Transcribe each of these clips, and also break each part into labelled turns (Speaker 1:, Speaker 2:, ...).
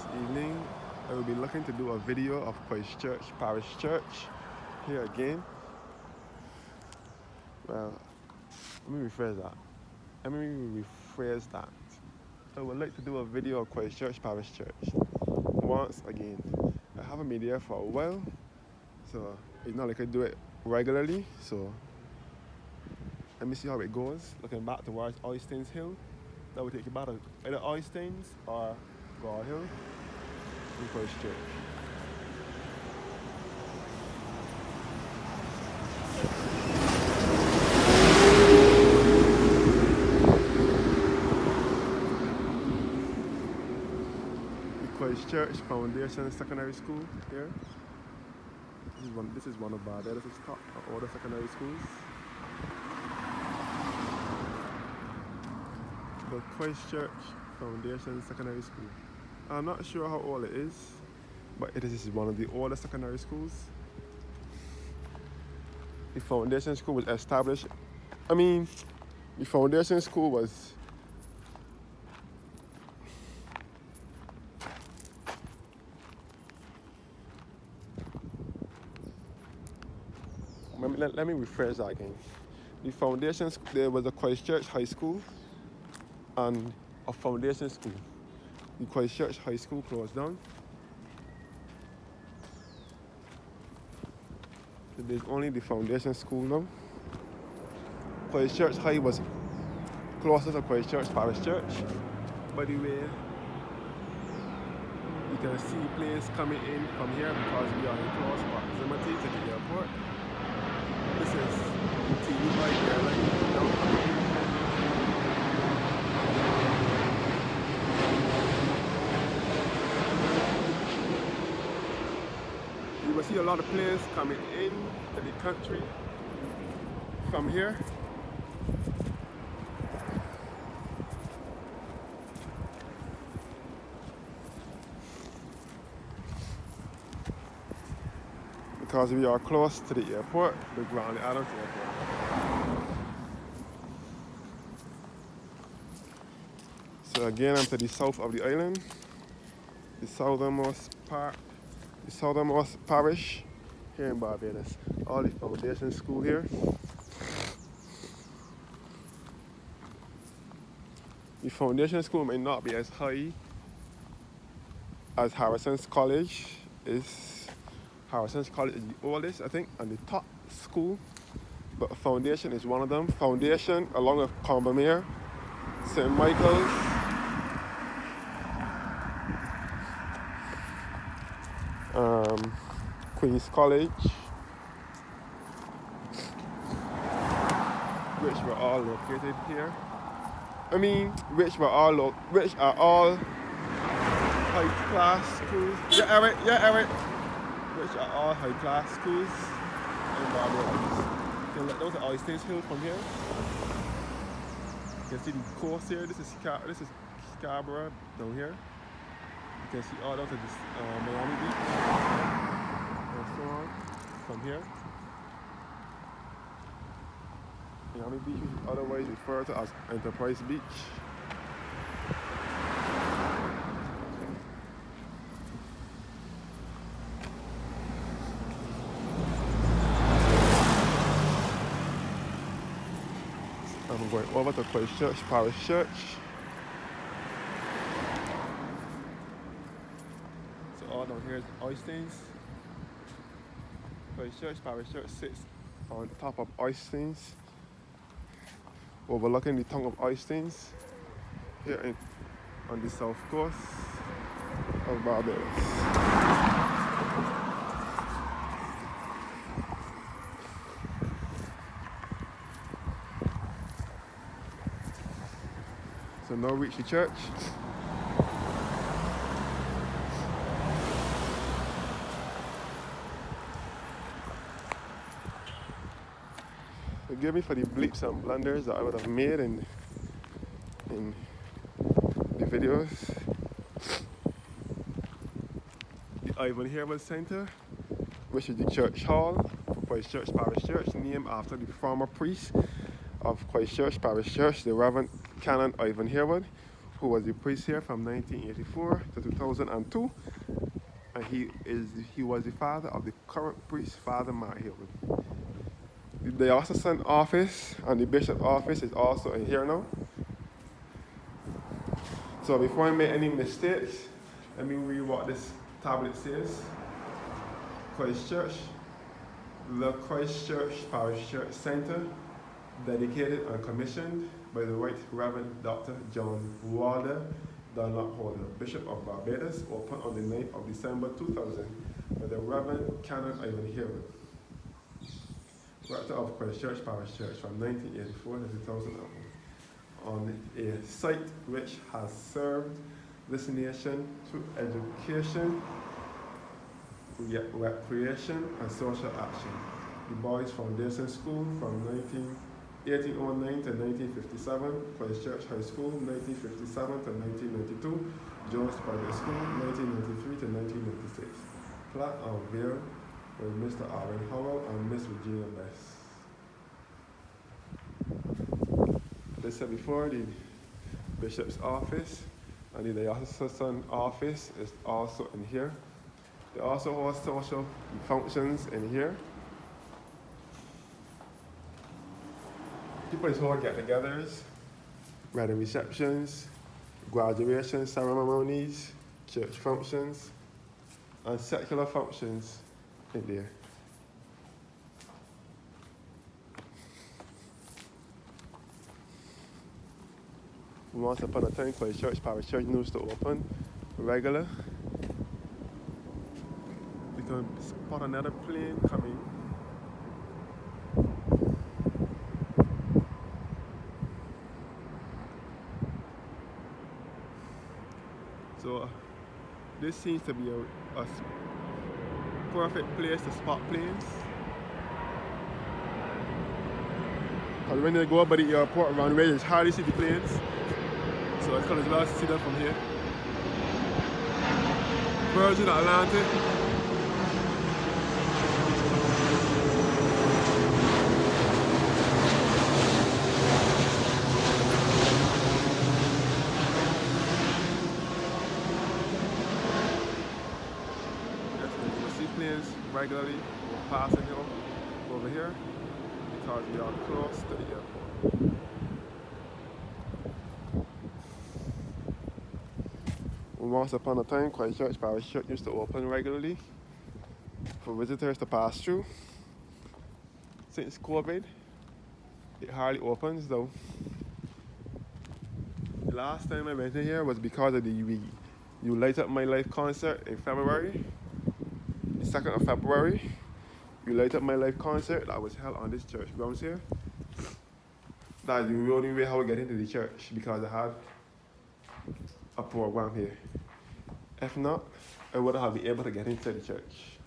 Speaker 1: This evening, I will be looking to do a video of Christchurch Parish Church here again. Well, let me rephrase that. I would like to do a video of Christchurch Parish Church once again. I haven't been there for a while, so it's not like I do it regularly. So let me see how it goes. Looking back towards Oystins Hill, that would take you back to either Oystins or Guard Hill in Christchurch. Christchurch Foundation Secondary School here. This is one of Barbados' top order secondary schools. The Christchurch Foundation Secondary School. I'm not sure how old it is, but it is one of the older secondary schools. The foundation school was established. The foundation school was let me rephrase that again. The foundation, there was a Christchurch High School and a foundation school. The Christchurch High School closed down. So there's only the foundation school now. Christchurch High was closer to Christchurch Parish Church. By the way, you can see planes coming in from here because we are in close proximity to the airport. This is the TV right here, like down coming in. You will see a lot of planes coming in to the country from here. Because we are close to the airport, the Grand Adams Airport. So again, I'm to the south of the island, the southernmost parish here in Barbados. All the foundation school here. The foundation school may not be as high as Harrison's College is. Harrison's College is the oldest, I think, and the top school, but Foundation is one of them. Foundation, along with Combermere, St. Michael's, Queen's College, which were all located here. Which are all high-class schools. Yeah, Eric. Which are all high-class schools in Barbados. Those are Oystins Hill from here. You can see the coast here. This is Scarborough down here. You can see all down to this Miami Beach and so on from here. Miami Beach is otherwise referred to as Enterprise Beach. I'm going over to Christchurch Parish Church. So all down here is Oystins. Christchurch Parish Church sits on top of Oystins, overlooking the tongue of Oystins here on the south coast of Barbados. So now reach the church. Forgive me for the bleeps and blunders that I would have made in the videos. The Ivan Herald Center, which is the church hall for Christchurch Parish Church, named after the former priest of Christchurch Parish Church, the Reverend Canon Ivan Herald, who was the priest here from 1984 to 2002, and he was the father of the current priest, Father Matt Hilton. The diocesan office and the bishop office is also in here now. So before I make any mistakes, let me read what this tablet says. Christchurch, the Christchurch Parish Church Center, dedicated and commissioned by the Right Reverend Dr. John Walder Dunlop Holder, Bishop of Barbados, opened on the 9th of December 2000 by the Reverend Canon Ivan Heron, Rector of Christchurch Parish Church from 1984 to 2001, on a site which has served this nation through education, recreation, and social action. The Boys Foundation School from 1809 to 1957, Christchurch High School 1957 to 1992, Jones Private School 1993 to 1996. Plaque unveiled by Mr. Aaron Howell and Miss Regina Bess. As I said before, the Bishop's office and the diocesan office is also in here. They also host social functions in here. People just hold get-togethers, wedding receptions, graduation ceremonies, church functions, and secular functions in there. Once upon a time, Christchurch Parish Church used to open regular. We can spot another plane coming. So this seems to be a perfect place to spot planes. Because when they go up by the airport runway, you hardly see the planes. So it's kind of nice to see them from here. Virgin Atlantic. Regularly passing over here because we are close to the airport. Once upon a time, Christchurch Parish Church used to open regularly for visitors to pass through. Since COVID, it hardly opens though. The last time I went in here was because of the You Light Up My Life concert in February. The 2nd of February, You Light Up My Life concert that was held on this church grounds here. That's the only way how I get into the church because I had a program here. If not, I wouldn't have been able to get into the church.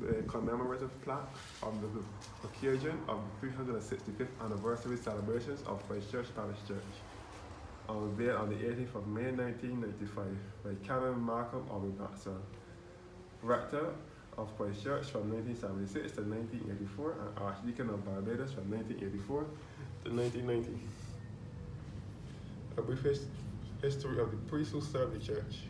Speaker 1: The commemorative plaque on the occasion of the 365th anniversary celebrations of Christchurch Parish Church, unveiled on the 18th of May 1995 by Canon Malcolm Orbibasa, Rector of Christchurch from 1976 to 1984 and Archdeacon of Barbados from 1984 to 1990. A brief history of the priests who served the church.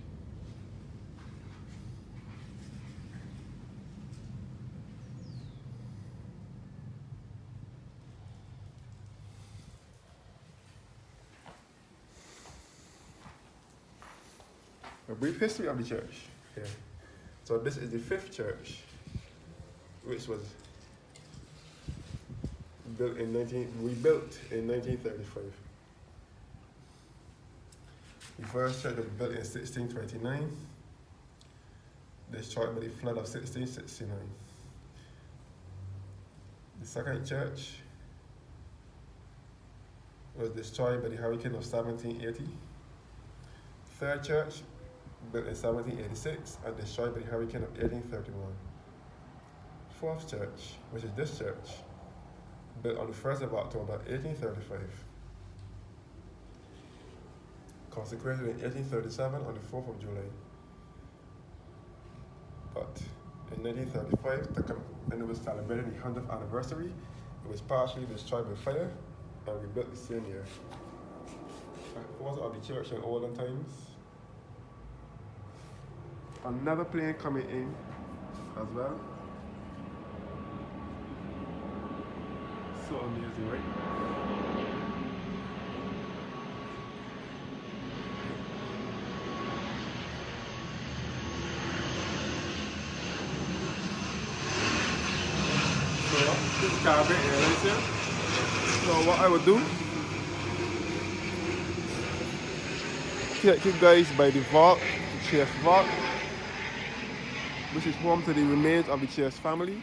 Speaker 1: A brief history of the church here. So this is the 5th church, which was rebuilt in 1935. The first church was built in 1629, destroyed by the flood of 1669. The second church was destroyed by the hurricane of 1780. Third church, built in 1786 and destroyed by the hurricane of 1831. Fourth church, which is this church, built on the 1st of October 1835. Consecrated in 1837 on the 4th of July. But in 1935, when it was celebrating the 100th anniversary, it was partially destroyed by fire and rebuilt the same year. like photos of the church in olden times. Another plane coming in as well. So amazing, right? So this is Caribbean Airlines here. So what I would do, take you guys by the vault, the Chase vault, which is home to the remains of the Chase family.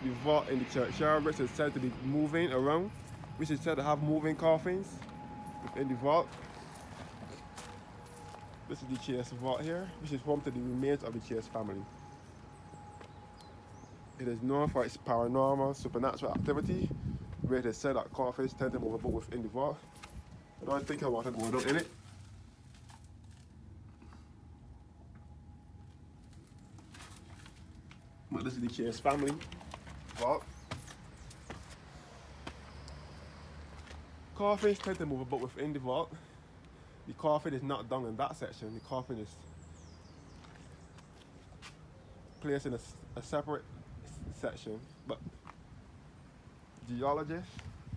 Speaker 1: The vault in the churchyard, which is said to be moving around, which is said to have moving coffins within the vault. This is the Chase vault here, which is home to the remains of the Chase family. It is known for its paranormal, supernatural activity, where it is said that coffins tend to move about within the vault. I don't think I want to go down in it. But this is the Chase family vault. Coffins tend to move about within the vault. The coffin is not down in that section. The coffin is placed in a separate section. But geologists,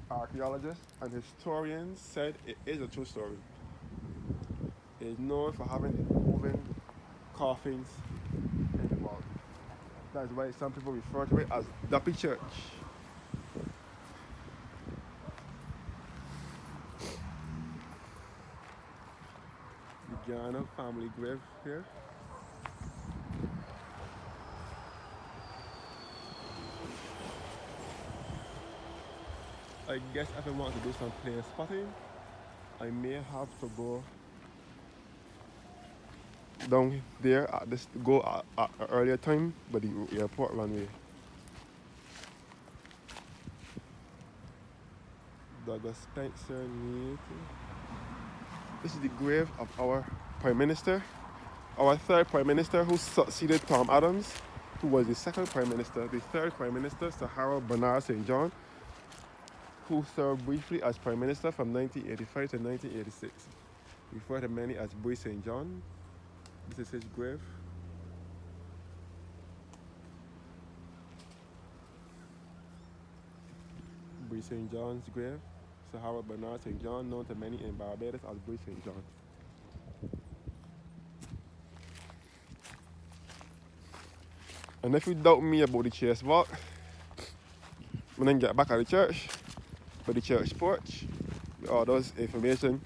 Speaker 1: archaeologists, and historians said it is a true story. It is known for having moving coffins in the vault. That is why some people refer to it as Duppy Church. The Ghana family grave here. I guess if I want to do some player spotting, I may have to go down there at this at an earlier time by the airport runway. Douglas Spencer Neat. This is the grave of our Prime Minister, our third Prime Minister who succeeded Tom Adams, who was the second Prime Minister. The third Prime Minister, Sir Harold Bernard St. John, who served briefly as Prime Minister from 1985 to 1986. Referred to many as Boy St. John. This is his grave. Boy St. John's grave. Sir Harold Bernard St. John, known to many in Barbados as Boy St. John. And if you doubt me about the Chase vault, when I get back at the church, by the church porch, with all those information,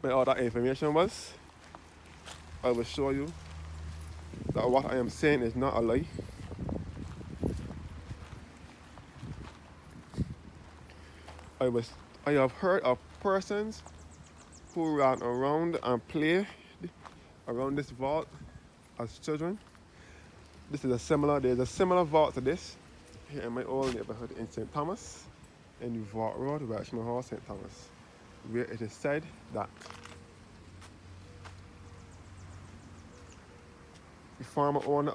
Speaker 1: where all that information was, I will show you that what I am saying is not a lie. I have heard of persons who ran around and played around this vault as children. There's a similar vault to this here in my old neighborhood in St. Thomas, in the Vault Road, Richmond Hall, St. Thomas, where it is said that the former owner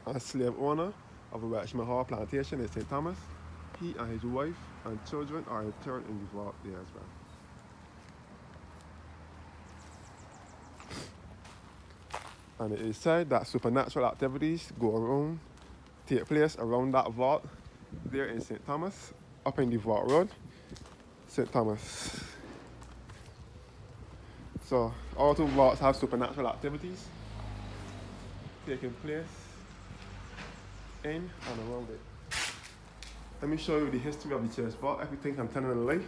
Speaker 1: and slave owner of a Richmond Hall plantation in St. Thomas, he and his wife and children are interred in the vault there as well. And it is said that supernatural activities take place around that vault there in St. Thomas, up in the Vault Road, St. Thomas. So all two vaults have supernatural activities taking place in and around it. Let me show you the history of the church vault if you think I'm telling a lie.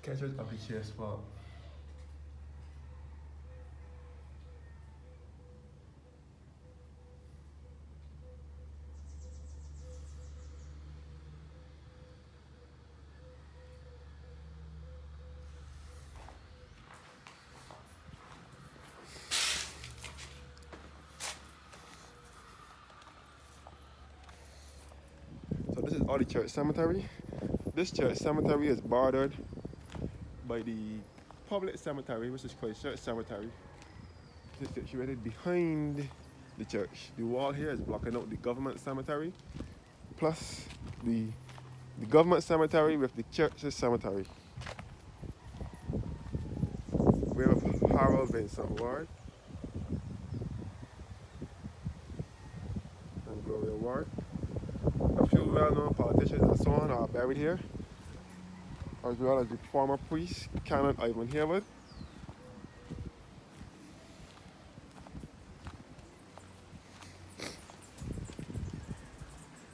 Speaker 1: Sketches of the church vault. all the church cemetery. This church cemetery is bordered by the public cemetery, which is called Church Cemetery. It is situated behind the church. The wall here is blocking out the government cemetery, plus the government cemetery with the church's cemetery. We have Harold Vincent Ward and Gloria Ward. A few well-known politicians and so on are buried here, as well as the former priest, Canon Ivan Hayward.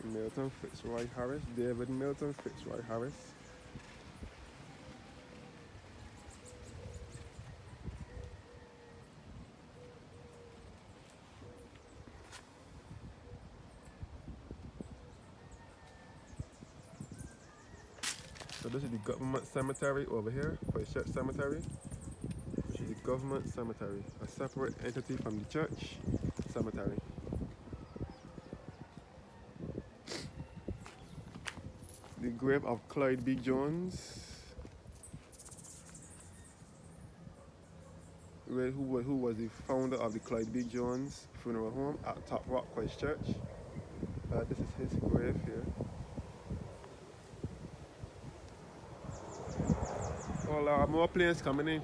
Speaker 1: Milton Fitzroy Harris, David Milton Fitzroy Harris. So this is the government cemetery over here, Parish Church Cemetery. This is the government cemetery, a separate entity from the church cemetery. The grave of Clyde B. Jones, who was the founder of the Clyde B. Jones Funeral Home at Top Rock Christchurch. This is his grave here. Well, more planes coming in.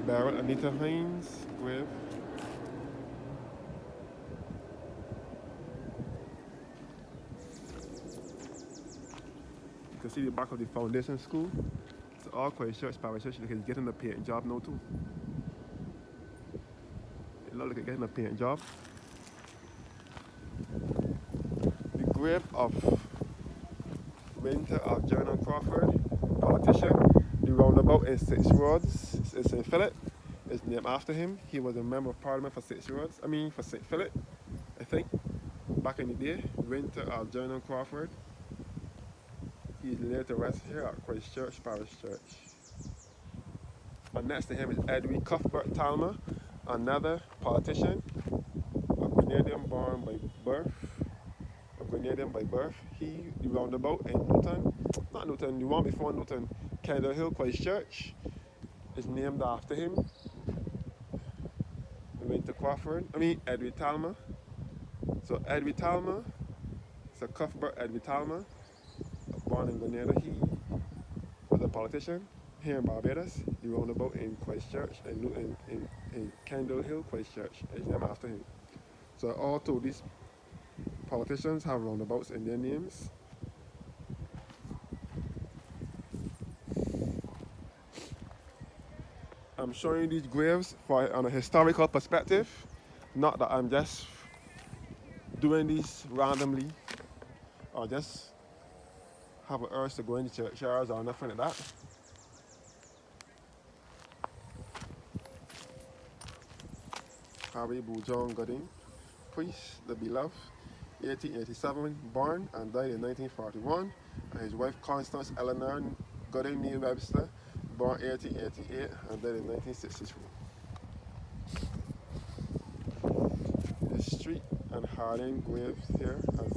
Speaker 1: Barrel Anita Hines grave. You can see the back of the foundation school. It's all Christchurch Parish Church. Look, it's getting a paint job now too. It looks like it's getting a paint job. The grave of Winter of Journal Crawford, politician. The roundabout in 6 Roads in St. Philip is named after him. He was a member of parliament for 6 Roads. For St. Philip, I think, back in the day. Winter of Journal Crawford. He is later rested here at Christchurch Parish Church. And next to him is Edwin Cuthbert Talma, another politician, a Grenadian born by birth. The roundabout in the one before Newton, Kendall Hill Christchurch, is named after him. Edwin Talma. So Edwin Talma, so Cuthbert Edwin Talma, born in Grenada. He was a politician here in Barbados. The roundabout in Christchurch and in Kendall Hill Christchurch is named after him. So all two these politicians have roundabouts in their names. I'm showing these graves on a historical perspective, not that I'm just doing these randomly or just have an urge to go into churchyards or nothing like that. Harry Bujong Godding, priest, the beloved, 1887, born and died in 1941, and his wife Constance Eleanor Godding Neil Webster, born 1888 and died in 1963. The street and Harding graves here as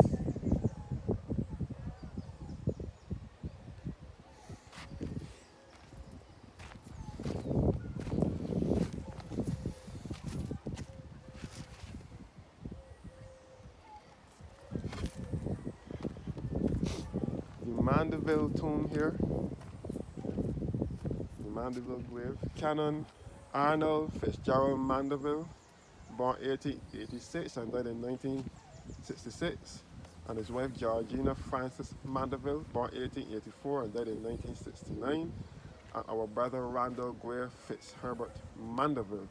Speaker 1: Mandeville tomb here. The Mandeville grave. Canon Arnold Fitzgerald Mandeville, born 1886 and died in 1966. And his wife Georgina Frances Mandeville, born 1884 and died in 1969. And our brother Randall Greer Fitzherbert Mandeville,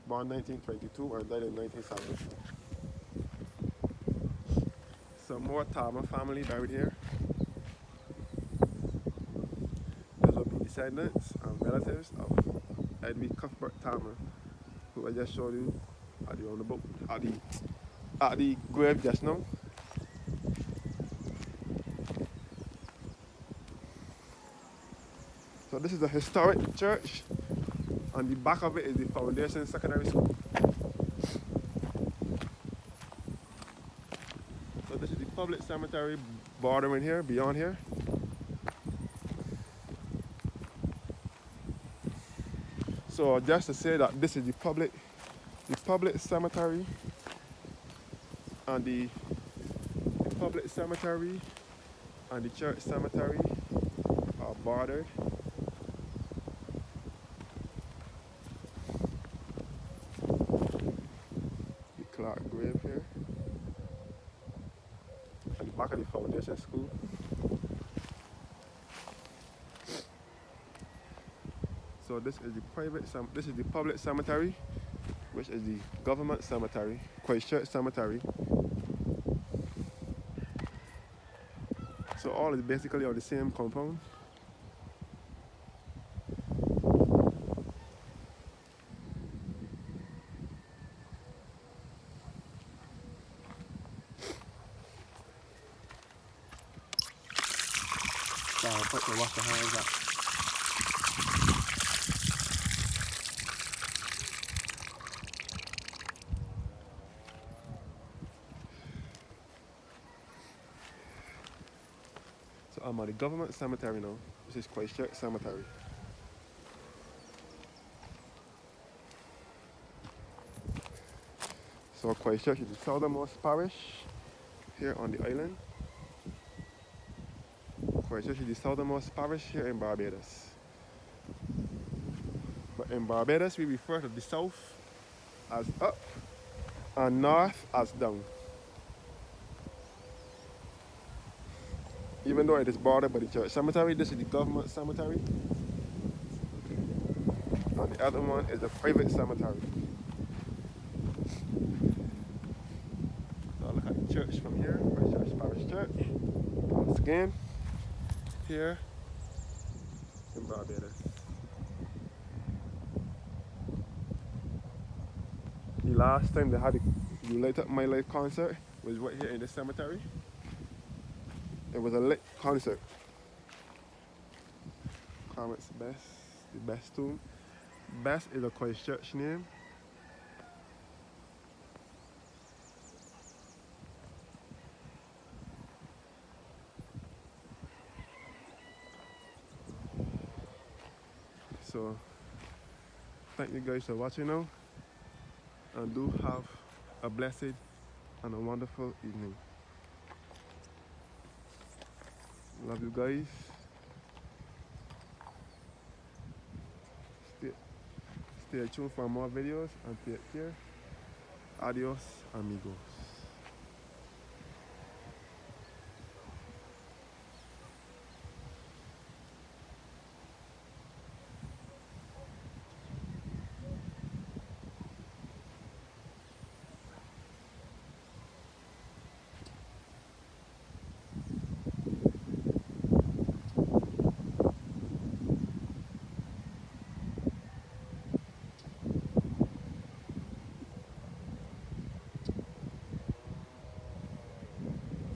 Speaker 1: born 1922 and died in 1972. Some more Talma family buried here. Those will be descendants and relatives of Edwin Cuthbert Talmer, who I just showed you at the roundabout, at the grave just now. So this is a historic church. On the back of it is the Foundation Secondary School. So this is the public cemetery bordering here, beyond here. So just to say that this is the public cemetery, and the public cemetery and the church cemetery are bordered. The Clark grave here, and the back of the Foundation School. So this is the public cemetery, which is the government cemetery, Christchurch Cemetery. So all is basically on the same compound. So I'll put the wash the hands up. So I'm at the government cemetery now. This is Christchurch Cemetery. So Christchurch is the southernmost parish here on the island. Christchurch is the southernmost parish here in Barbados. But in Barbados we refer to the south as up and north as down. Even though it is bordered by the church cemetery, this is the government cemetery. And the other one is the private cemetery. So look at the church from here, Christchurch Parish Church. Once again, here in Barbados. The last time they had the Light Up My Life concert was right here in the cemetery. It was a lit concert. Comments best, the best tomb. Best is a Christchurch name. So thank you guys for watching now, and do have a blessed and a wonderful evening. Love you guys. Stay tuned for more videos and take care. Adios, amigos.